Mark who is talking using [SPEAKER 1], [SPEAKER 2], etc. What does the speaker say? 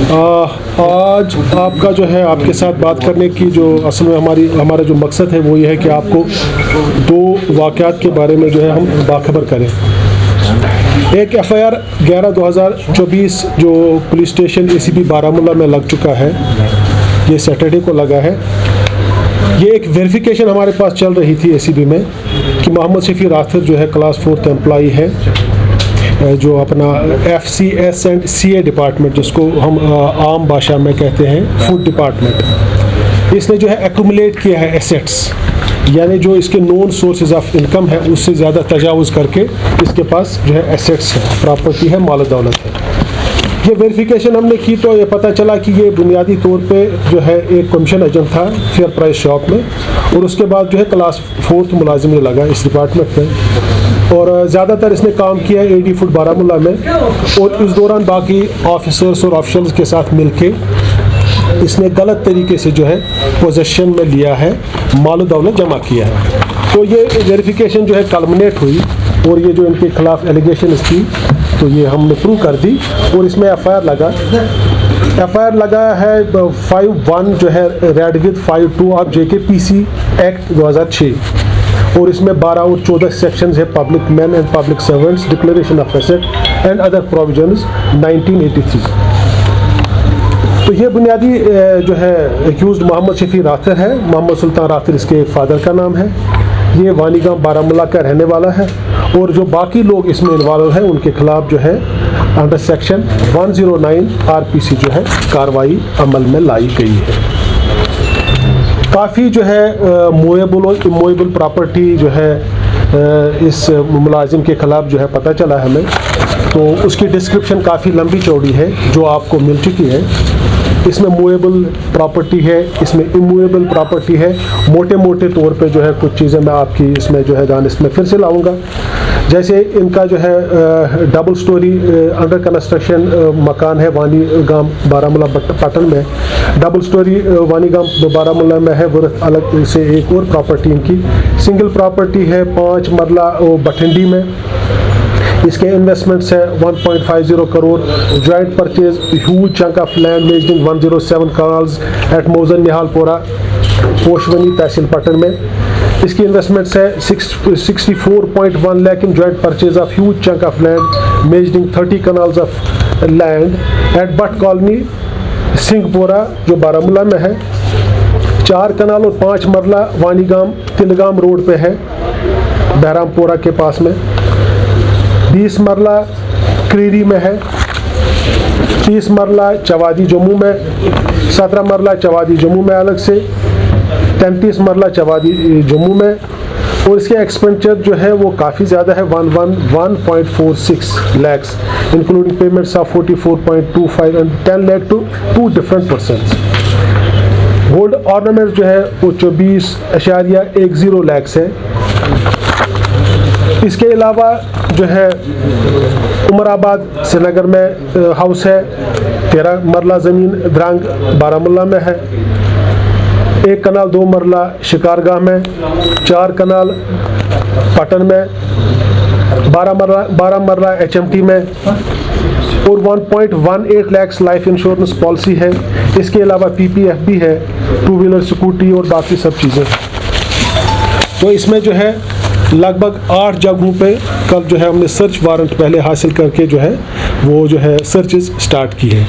[SPEAKER 1] आज आपका जो है आपके साथ बात करने की जो असल में हमारा जो मकसद है वो ये है कि आपको दो वाक़यात के बारे में जो है हम बाखबर करें। एक FIR 11/2024 जो पुलिस स्टेशन ACP बारामूला में लग चुका है, ये सैटरडे को लगा है। ये एक वेरिफिकेशन हमारे पास चल रही थी ACP में कि मोहम्मद शफी राथिर जो है क्लास 4th एम्प्लॉई है, जो अपना FCS एंड CA डिपार्टमेंट जिसको हम आम भाषा में कहते हैं फूड डिपार्टमेंट, इसने जो है एक्यूमुलेट किया है एसेट्स, यानी जो इसके नॉन सोर्सेज ऑफ इनकम है उससे ज़्यादा तजावुज़ करके इसके पास जो है एसेट्स है, प्रॉपर्टी है, माल दौलत है। ये वेरिफिकेशन हमने की तो ये पता चला कि ये बुनियादी तौर पे जो है एक कमीशन एजेंट था फेयर प्राइस शॉप में, और उसके बाद जो है क्लास 4th मुलाजिम ने लगा इस डिपार्टमेंट में, और ज़्यादातर इसने काम किया AD फूड बारामूला में, और इस दौरान बाकी ऑफिसर्स और ऑफिशियल्स के साथ मिलके इसने गलत तरीके से जो है पोजेशन में लिया है, माल दौलत जमा किया है। तो ये वेरिफिकेशन जो है कल्मिनेट हुई, और ये जो इनके खिलाफ एलिगेशन थी तो ये हमने प्रूव कर दी, और इसमें FIR लगा है 5(1) जो है read with 5(2) of JKPC act 2006, और इसमें 12 और 14 सेक्शंस है, public man and public servants, declaration of asset and other provisions 1983। तो ये बुनियादी जो है एक्यूज्ड मोहम्मद शफी राथिर है। मोहम्मद सुल्तान राथिर इसके फादर का नाम है। ये वानीगाम बारामूला का रहने वाला है, और जो बाकी लोग इसमें इन्वॉल्व हैं उनके खिलाफ जो है अंडर सेक्शन 109 RPC जो है कार्रवाई अमल में लाई गई है। काफ़ी जो है मूवेबल और इमूवेबल प्रॉपर्टी जो है इस मुलाजिम के ख़िलाफ़ जो है पता चला हमें, तो उसकी डिस्क्रिप्शन काफ़ी लंबी चौड़ी है जो आपको मिल चुकी है। इसमें मूवेबल प्रॉपर्टी है, इसमें इमूवेबल प्रॉपर्टी है। मोटे मोटे तौर पे जो है कुछ चीज़ें मैं आपकी इसमें जो है दानिश में फिर से लाऊंगा। जैसे इनका जो है डबल स्टोरी अंडर कंस्ट्रक्शन मकान है वानीगाम बारामूला पटन में, डबल स्टोरी वानीगाम बारामूला में है, वर्थ अलग से एक और प्रॉपर्टी इनकी सिंगल प्रॉपर्टी है 5 मरला बठिंडी में। इसके इन्वेस्टमेंट्स है 1.50 crore, joint purchase huge chunk of land measuring 107 kanals at Mojan Nihalpora Poshwani tehsil Pattan में। इसकी इन्वेस्टमेंट्स है 64.1 lakh in joint purchase of huge chunk of land measuring 30 kanals of land at Bat colony Singhpora जो बारामूला में है। 4 कनाल और 5 मरला वानीगाम तिलगाम रोड पे है, बहरामपोरा के पास में। 20 मरला क्रीरी में है, 30 मरला चवादी जम्मू में, 17 मरला चवादी जम्मू में अलग से, 33 मरला चवादी जम्मू में। और इसके एक्सपेंडिचर जो है वो काफ़ी ज़्यादा है 1.46 lakhs including payments of 44.25 and 10 lakh to 2 different persons। Gold ornament जो है वो 24.10 lakhs है। इसके अलावा जो है उमराबाद श्रीनगर में हाउस है, 13 मरला ज़मीन द्रांग बारामूला में है, 1 कनाल 2 मरला शिकारगाह में, 4 कनाल पटन में, 12 मरला HMT में, और 1.18 lakhs लाइफ इंश्योरेंस पॉलिसी है। इसके अलावा PPF भी है, 2 व्हीलर स्कूटी और बाकी सब चीज़ें। तो इसमें जो है लगभग 8 जगहों पे कल जो है हमने सर्च वारंट पहले हासिल करके जो है वो जो है सर्चेस स्टार्ट की है।